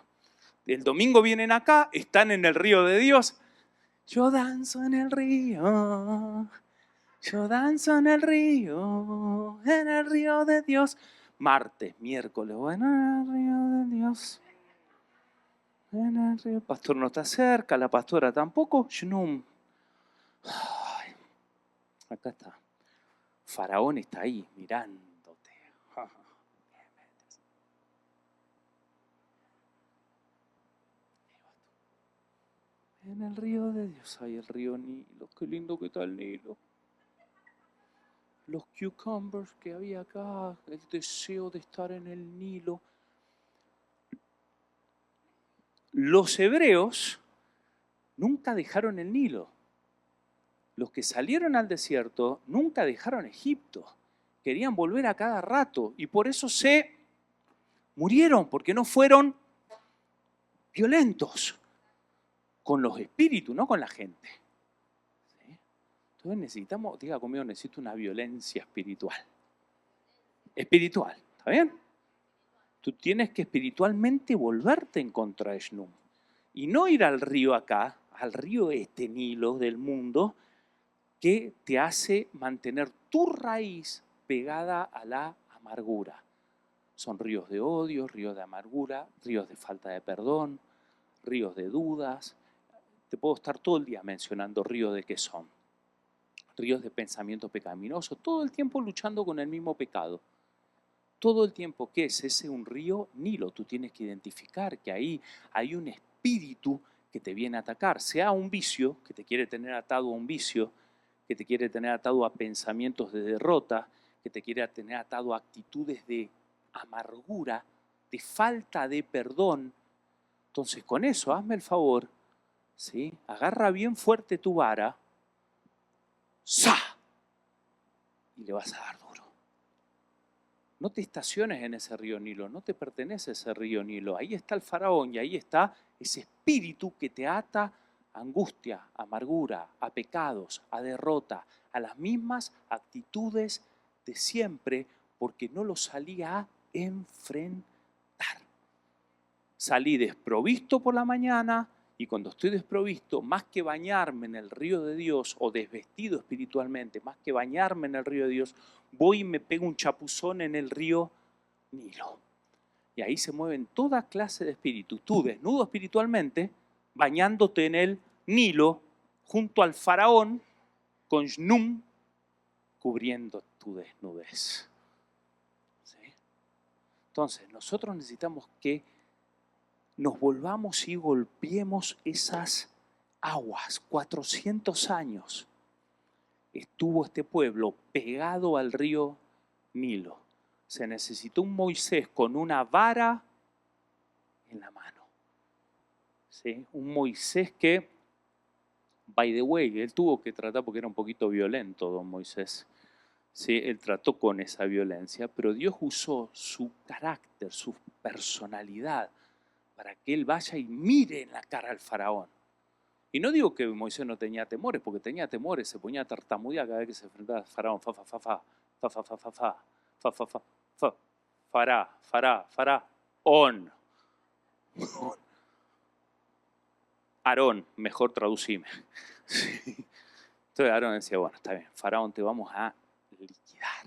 El domingo vienen acá, están en el río de Dios. Yo danzo en el río, yo danzo en el río de Dios. Martes, miércoles, bueno, en el río de Dios. En el río. El pastor no está cerca, la pastora tampoco. Shnum. Ay, acá está. Faraón está ahí mirándote. En el río de Dios hay el río Nilo. Qué lindo que está el Nilo. los cucumbers que había acá, el deseo de estar en el Nilo. Los hebreos nunca dejaron el Nilo. Los que salieron al desierto nunca dejaron Egipto. Querían volver a cada rato y por eso se murieron, porque no fueron violentos con los espíritus, no con la gente. ¿Sí? Entonces necesitamos, diga conmigo, necesito una violencia espiritual. Espiritual, ¿está bien? Tú tienes que espiritualmente volverte en contra de Shnum. Y no ir al río acá, al río este Nilo del mundo, que te hace mantener tu raíz pegada a la amargura. Son ríos de odio, ríos de amargura, ríos de falta de perdón, ríos de dudas. Te puedo estar todo el día mencionando ríos de qué son. Ríos de pensamiento pecaminoso, todo el tiempo luchando con el mismo pecado. Todo el tiempo, ¿qué es ese? Un río Nilo. Tú tienes que identificar que ahí hay un espíritu que te viene a atacar, sea un vicio, que te quiere tener atado a un vicio, que te quiere tener atado a pensamientos de derrota, que te quiere tener atado a actitudes de amargura, de falta de perdón. Entonces, con eso, hazme el favor, ¿sí? Agarra bien fuerte tu vara, ¡sa! Y le vas a dar duro. No te estaciones en ese río Nilo, no te pertenece ese río Nilo. Ahí está el faraón y ahí está ese espíritu que te ata a angustia, a amargura, a pecados, a derrota, a las mismas actitudes de siempre, porque no lo salí a enfrentar. Salí desprovisto por la mañana y cuando estoy desprovisto, más que bañarme en el río de Dios o desvestido espiritualmente, más que bañarme en el río de Dios, voy y me pego un chapuzón en el río Nilo. Y ahí se mueven toda clase de espíritus. Tú desnudo espiritualmente, bañándote en el Nilo, junto al faraón, con Shnum, cubriendo tu desnudez. ¿Sí? Entonces, nosotros necesitamos que nos volvamos y golpeemos esas aguas. 400 años estuvo este pueblo pegado al río Nilo. Se necesitó un Moisés con una vara en la mano. ¿Sí? Un Moisés que, by the way, él tuvo que tratar, porque era un poquito violento, don Moisés. ¿Sí? Él trató con esa violencia, pero Dios usó su carácter, su personalidad, para que él vaya y mire en la cara al faraón. Y no digo que Moisés no tenía temores, porque tenía temores, se ponía a tartamudear cada vez que se enfrentaba al faraón. Faraón. Aarón, mejor traducime. Sí. Entonces Aarón decía, bueno, está bien, faraón, te vamos a liquidar.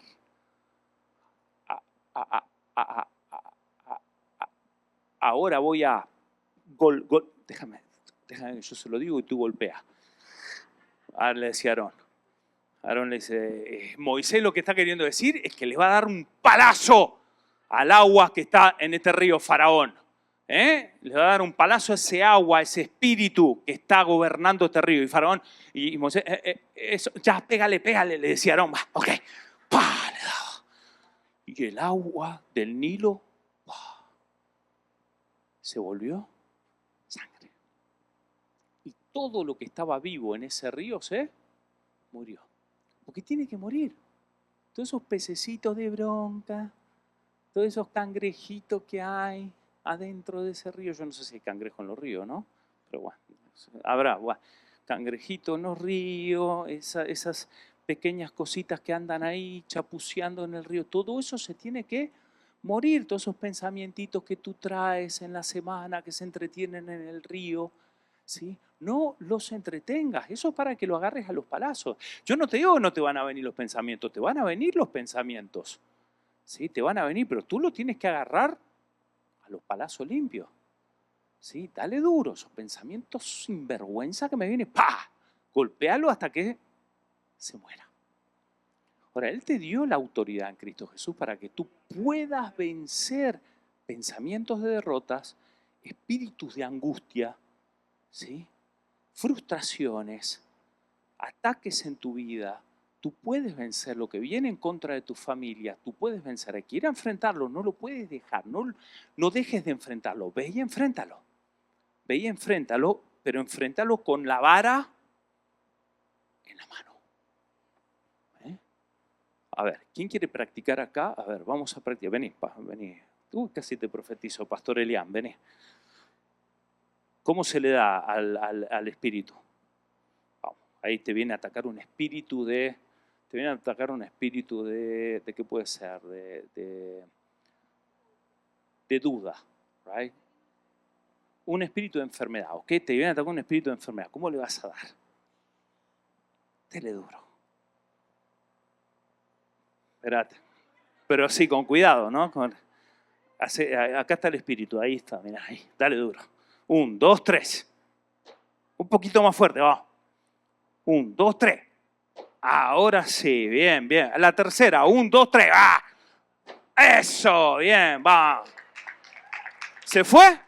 Ahora voy a... Déjame que yo se lo digo y tú golpeas. Ahora le decía Aarón. Aarón le dice, Moisés lo que está queriendo decir es que le va a dar un palazo al agua que está en este río Faraón. Le va a dar un palazo a ese agua, a ese espíritu que está gobernando este río. Y Faraón, y Moisés, eso, ya, pégale, le decía Aarón, ok, ¡pah! Le daba. Y el agua del Nilo se volvió sangre. Y todo lo que estaba vivo en ese río se murió. Porque tiene que morir. Todos esos pececitos de bronca, todos esos cangrejitos que hay adentro de ese río. Yo no sé si hay cangrejo en los ríos, ¿no? Pero bueno, habrá cangrejitos en los ríos, esas pequeñas cositas que andan ahí chapuceando en el río. Todo eso se tiene que morir, todos esos pensamientos que tú traes en la semana, que se entretienen en el río. ¿Sí? No los entretengas, eso es para que lo agarres a los palazos. Yo no te digo que no te van a venir los pensamientos, te van a venir los pensamientos. ¿Sí? Te van a venir, pero tú lo tienes que agarrar a los palazos limpios. ¿Sí? Dale duro, esos pensamientos sin vergüenza que me vienen, ¡pah! Golpéalo hasta que se muera. Ahora, Él te dio la autoridad en Cristo Jesús para que tú puedas vencer pensamientos de derrotas, espíritus de angustia, ¿sí? Frustraciones, ataques en tu vida, Tú puedes vencer lo que viene en contra de tu familia, tú puedes vencer. Hay que ir a enfrentarlo, no lo puedes dejar, no dejes de enfrentarlo. Ve y enfréntalo. Ve y enfréntalo, pero enfréntalo con la vara en la mano. A ver, ¿quién quiere practicar acá? A ver, vamos a practicar. Vení, vení. Casi te profetizo, Pastor Elián, vení. ¿Cómo se le da al espíritu? Vamos, ahí te viene a atacar un espíritu de... Te viene a atacar un espíritu ¿de qué puede ser? De duda, right? Un espíritu de enfermedad, ¿ok? Te viene a atacar un espíritu de enfermedad. ¿Cómo le vas a dar? Dele duro. Espérate. Pero sí, con cuidado, ¿no? Acá está el espíritu, ahí está, mira, ahí. Dale duro. 1, 2, 3. Un poquito más fuerte, va. 1, 2, 3. Ahora sí, bien, bien. La tercera, 1, 2, 3. ¡Ah! Eso, bien, va. ¿Se fue?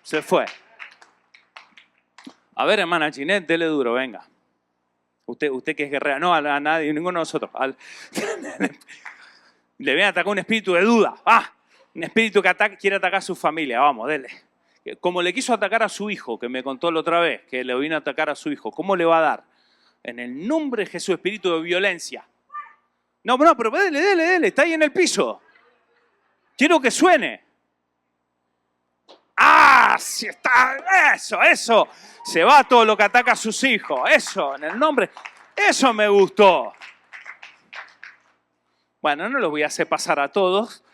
Se fue. A ver, hermana Ginette, dele duro, venga. Usted que es guerrera, no a nadie, ninguno de nosotros. Le viene a atacar un espíritu de duda. Un espíritu que quiere atacar a su familia. Vamos, dele. Como le quiso atacar a su hijo, que me contó la otra vez, que le vino a atacar a su hijo. ¿Cómo le va a dar? En el nombre de Jesús, espíritu de violencia. No, pero dele. Está ahí en el piso. Quiero que suene. Sí está. Eso. Se va todo lo que ataca a sus hijos. Eso, en el nombre. Eso me gustó. Bueno, no los voy a hacer pasar a todos,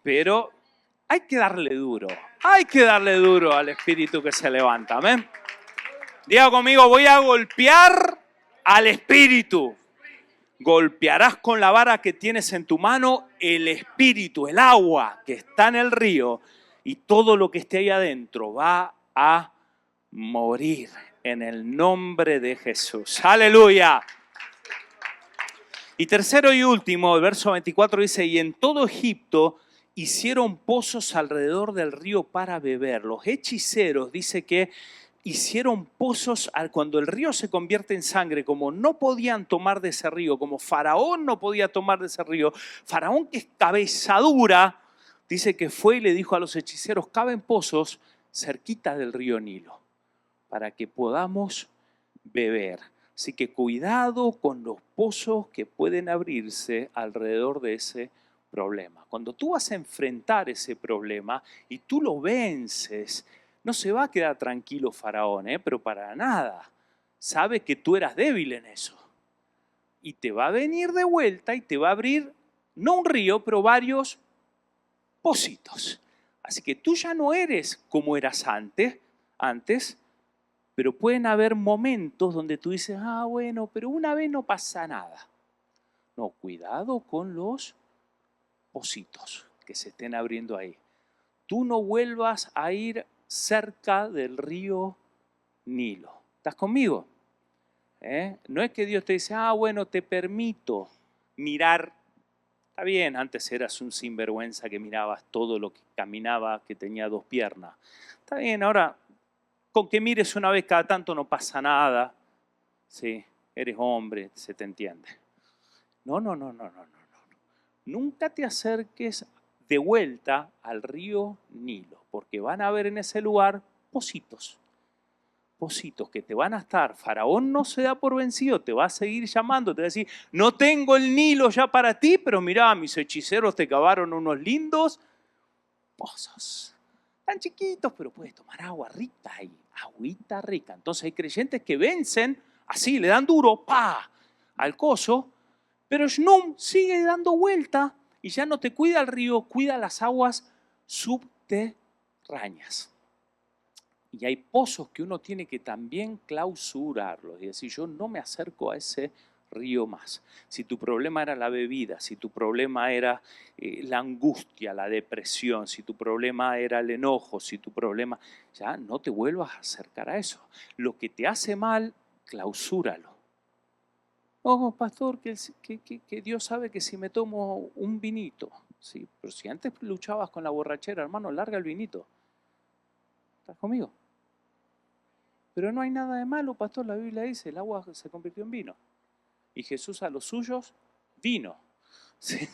pero hay que darle duro. Hay que darle duro al espíritu que se levanta. ¿Amén? Diga conmigo, voy a golpear al espíritu. Golpearás con la vara que tienes en tu mano el espíritu, el agua que está en el río, y todo lo que esté ahí adentro va a morir en el nombre de Jesús. ¡Aleluya! Y tercero y último, el verso 24 dice, y en todo Egipto hicieron pozos alrededor del río para beber. Los hechiceros, dice que hicieron pozos cuando el río se convierte en sangre, como no podían tomar de ese río, como Faraón no podía tomar de ese río. Faraón, que es cabeza dura, dice que fue y le dijo a los hechiceros, caven pozos cerquita del río Nilo, para que podamos beber. Así que cuidado con los pozos que pueden abrirse alrededor de ese problema. Cuando tú vas a enfrentar ese problema y tú lo vences, no se va a quedar tranquilo Faraón, pero para nada. Sabe que tú eras débil en eso. Y te va a venir de vuelta y te va a abrir, no un río, pero varios pocitos. Así que tú ya no eres como eras antes, pero pueden haber momentos donde tú dices, bueno, pero una vez no pasa nada. No, cuidado con los pocitos que se estén abriendo ahí. Tú no vuelvas a ir cerca del río Nilo. ¿Estás conmigo? No es que Dios te dice, bueno, te permito mirar. Está bien, antes eras un sinvergüenza que mirabas todo lo que caminaba, que tenía 2 piernas. Está bien, ahora con que mires una vez cada tanto no pasa nada. Sí, eres hombre, se te entiende. No. Nunca te acerques de vuelta al río Nilo, porque van a haber en ese lugar pocitos que te van a estar. Faraón no se da por vencido, te va a seguir llamando, te va a decir, no tengo el Nilo ya para ti, pero mirá, mis hechiceros te cavaron unos lindos pozos. Tan chiquitos, pero puedes tomar agua rica ahí, agüita rica. Entonces hay creyentes que vencen, así, le dan duro, al coso, pero Shnum sigue dando vuelta y ya no te cuida el río, cuida las aguas subterráneas. Y hay pozos que uno tiene que también clausurarlos y decir, yo no me acerco a ese río más. Si tu problema era la bebida, si tu problema era la angustia, la depresión, si tu problema era el enojo, si tu problema, ya no te vuelvas a acercar a eso. Lo que te hace mal, clausúralo. Pastor, que Dios sabe que si me tomo un vinito, sí, pero si antes luchabas con la borrachera, hermano, larga el vinito. ¿Estás conmigo? Pero no hay nada de malo, pastor, la Biblia dice, el agua se convirtió en vino. Y Jesús a los suyos vino. ¿Sí?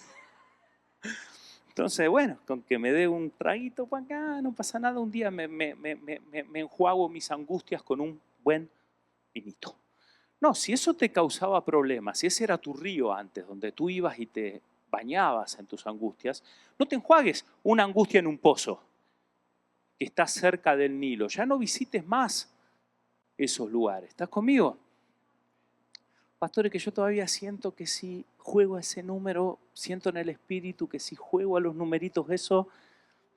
Entonces, bueno, con que me dé un traguito para acá, no pasa nada. Un día me enjuago mis angustias con un buen vinito. No, si eso te causaba problemas, si ese era tu río antes, donde tú ibas y te bañabas en tus angustias, no te enjuagues una angustia en un pozo que está cerca del Nilo. Ya no visites más esos lugares. ¿Estás conmigo? Pastores, que yo todavía siento que si juego a ese número, siento en el espíritu que si juego a los numeritos eso,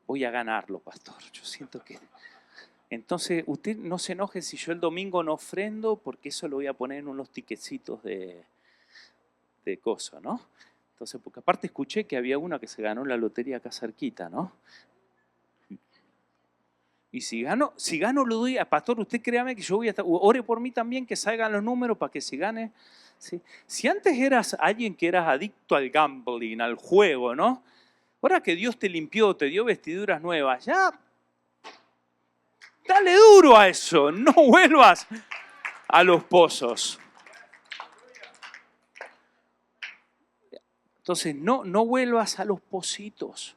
voy a ganarlo, pastor. Yo siento que... Entonces, usted no se enoje si yo el domingo no ofrendo, porque eso lo voy a poner en unos tiquecitos de coso, ¿no? Entonces, porque aparte escuché que había una que se ganó la lotería acá cerquita, ¿no? Y si gano lo doy a pastor, usted créame que yo voy a estar, ore por mí también, que salgan los números para que si gane. ¿Sí? Si antes eras alguien que eras adicto al gambling, al juego, ¿no? Ahora que Dios te limpió, te dio vestiduras nuevas, ya dale duro a eso, no vuelvas a los pozos. Entonces, no vuelvas a los pocitos,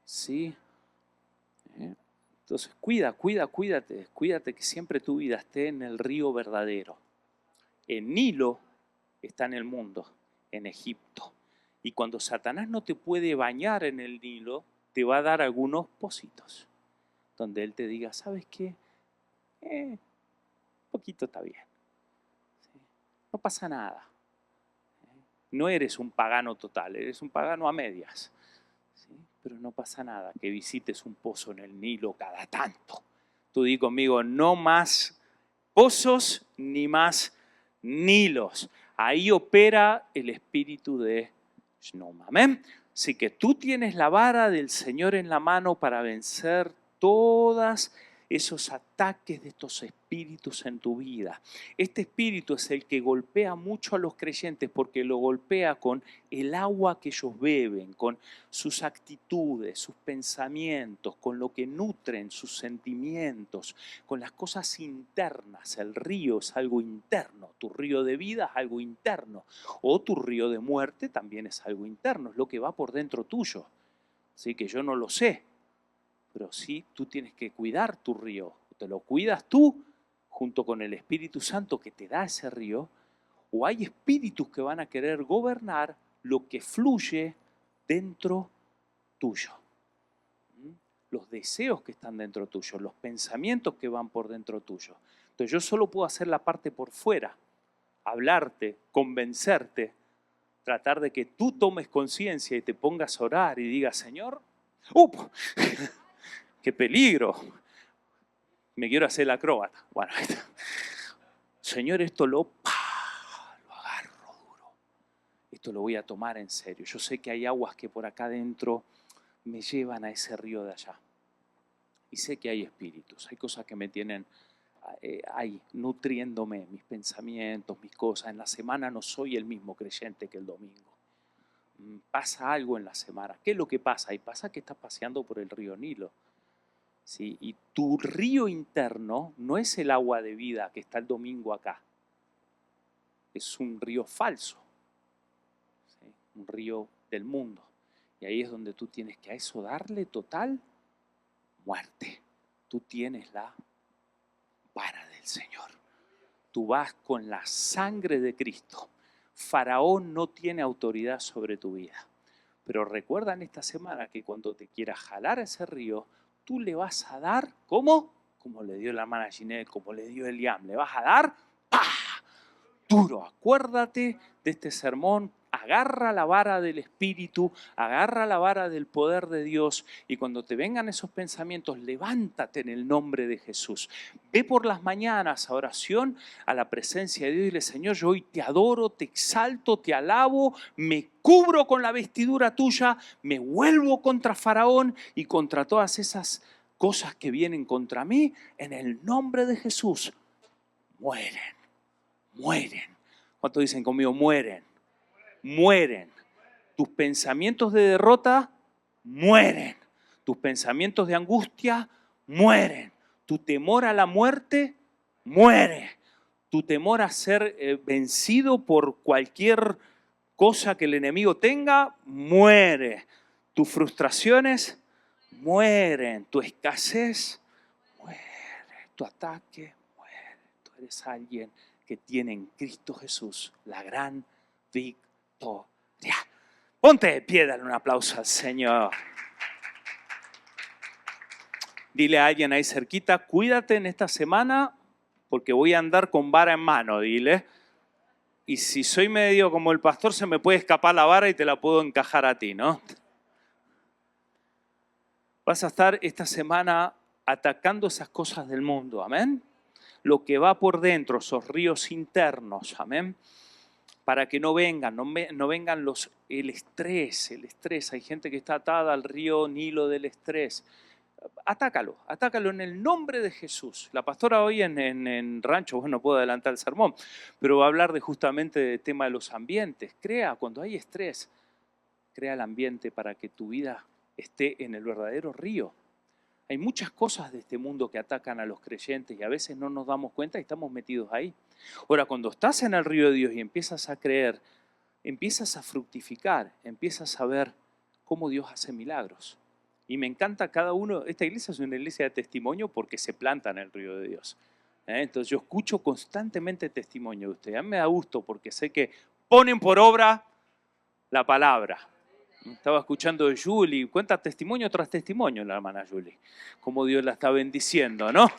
¿sí? Entonces, cuídate que siempre tu vida esté en el río verdadero. El Nilo está en el mundo, en Egipto. Y cuando Satanás no te puede bañar en el Nilo, te va a dar algunos pocitos, donde él te diga, ¿sabes qué? Poquito está bien. ¿Sí? No pasa nada. No eres un pagano total, eres un pagano a medias. ¿Sí? Pero no pasa nada que visites un pozo en el Nilo cada tanto. Tú di conmigo, no más pozos ni más Nilos. Ahí opera el espíritu de Shnom. Amén. Así que tú tienes la vara del Señor en la mano para vencer todas esos ataques de estos espíritus en tu vida. Este espíritu es el que golpea mucho a los creyentes porque lo golpea con el agua que ellos beben, con sus actitudes, sus pensamientos, con lo que nutren sus sentimientos, con las cosas internas. El río es algo interno, tu río de vida es algo interno, o tu río de muerte también es algo interno, es lo que va por dentro tuyo. Así que yo no lo sé, pero sí tú tienes que cuidar tu río. Te lo cuidas tú junto con el Espíritu Santo que te da ese río, o hay espíritus que van a querer gobernar lo que fluye dentro tuyo. Los deseos que están dentro tuyo, los pensamientos que van por dentro tuyo. Entonces yo solo puedo hacer la parte por fuera, hablarte, convencerte, tratar de que tú tomes conciencia y te pongas a orar y digas, Señor, ¡qué peligro! Me quiero hacer el acróbata. Bueno, Señor, esto lo agarro duro. Esto lo voy a tomar en serio. Yo sé que hay aguas que por acá adentro me llevan a ese río de allá. Y sé que hay espíritus, hay cosas que me tienen ahí, nutriéndome, mis pensamientos, mis cosas. En la semana no soy el mismo creyente que el domingo. Pasa algo en la semana. ¿Qué es lo que pasa? Y pasa que estás paseando por el río Nilo. ¿Sí? Y tu río interno no es el agua de vida que está el domingo acá. Es un río falso. ¿Sí? Un río del mundo. Y ahí es donde tú tienes que a eso darle total muerte. Tú tienes la vara del Señor. Tú vas con la sangre de Cristo. Faraón no tiene autoridad sobre tu vida. Pero recuerda en esta semana que cuando te quieras jalar a ese río, tú le vas a dar, ¿cómo? Como le dio la hermana Ginette, como le dio Eliam. Le vas a dar, ¡pah! Duro. Acuérdate de este sermón. Agarra la vara del Espíritu, agarra la vara del poder de Dios y cuando te vengan esos pensamientos, levántate en el nombre de Jesús. Ve por las mañanas a oración, a la presencia de Dios y dile, Señor, yo hoy te adoro, te exalto, te alabo, me cubro con la vestidura tuya, me vuelvo contra Faraón y contra todas esas cosas que vienen contra mí. En el nombre de Jesús, mueren. ¿Cuántos dicen conmigo? Mueren. Tus pensamientos de derrota mueren. Tus pensamientos de angustia mueren. Tu temor a la muerte muere. tu temor a ser vencido por cualquier cosa que el enemigo tenga, muere. Tus frustraciones mueren. Tu escasez muere. Tu ataque muere. Tú eres alguien que tiene en Cristo Jesús la gran victoria. Ponte de pie, dale un aplauso al Señor. Dile a alguien ahí cerquita, cuídate en esta semana porque voy a andar con vara en mano, dile. Y si soy medio como el pastor, se me puede escapar la vara y te la puedo encajar a ti, ¿no? Vas a estar esta semana atacando esas cosas del mundo, amén. Lo que va por dentro, esos ríos internos, amén. Para que no vengan el estrés. Hay gente que está atada al río Nilo del estrés. Atácalo en el nombre de Jesús. La pastora hoy en Rancho, bueno, no puedo adelantar el sermón, pero va a hablar justamente del tema de los ambientes. Cuando hay estrés, crea el ambiente para que tu vida esté en el verdadero río. Hay muchas cosas de este mundo que atacan a los creyentes y a veces no nos damos cuenta y estamos metidos ahí. Ahora, cuando estás en el río de Dios y empiezas a creer, empiezas a fructificar, empiezas a ver cómo Dios hace milagros. Y me encanta cada uno. Esta iglesia es una iglesia de testimonio porque se planta en el río de Dios. Entonces yo escucho constantemente testimonio de ustedes. A mí me da gusto porque sé que ponen por obra la palabra. Estaba escuchando de Julie, cuenta testimonio tras testimonio la hermana Julie, cómo Dios la está bendiciendo, ¿no?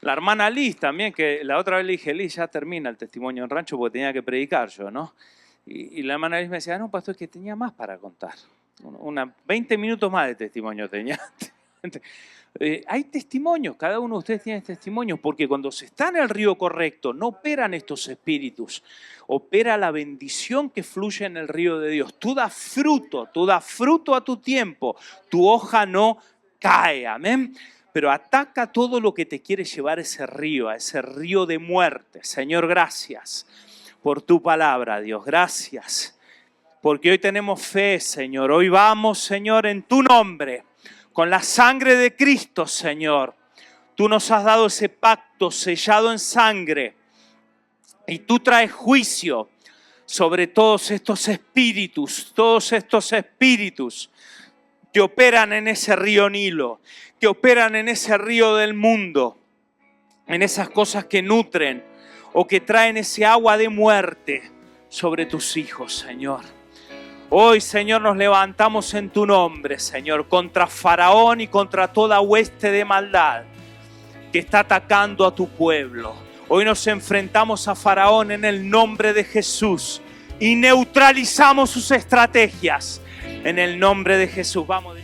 La hermana Liz también, que la otra vez le dije, Liz, ya termina el testimonio en Rancho porque tenía que predicar yo, ¿no? Y la hermana Liz me decía, no, pastor, es que tenía más para contar. 20 minutos más de testimonio tenía. Hay testimonios, cada uno de ustedes tiene testimonios, porque cuando se está en el río correcto, no operan estos espíritus, opera la bendición que fluye en el río de Dios. Tú das fruto a tu tiempo, tu hoja no cae, amén. Pero ataca todo lo que te quiere llevar a ese río de muerte. Señor, gracias por tu palabra, Dios, gracias. Porque hoy tenemos fe, Señor, hoy vamos, Señor, en tu nombre. Con la sangre de Cristo, Señor, tú nos has dado ese pacto sellado en sangre y tú traes juicio sobre todos estos espíritus que operan en ese río Nilo, que operan en ese río del mundo, en esas cosas que nutren o que traen ese agua de muerte sobre tus hijos, Señor. Hoy, Señor, nos levantamos en tu nombre, Señor, contra Faraón y contra toda hueste de maldad que está atacando a tu pueblo. Hoy nos enfrentamos a Faraón en el nombre de Jesús y neutralizamos sus estrategias en el nombre de Jesús. Vamos.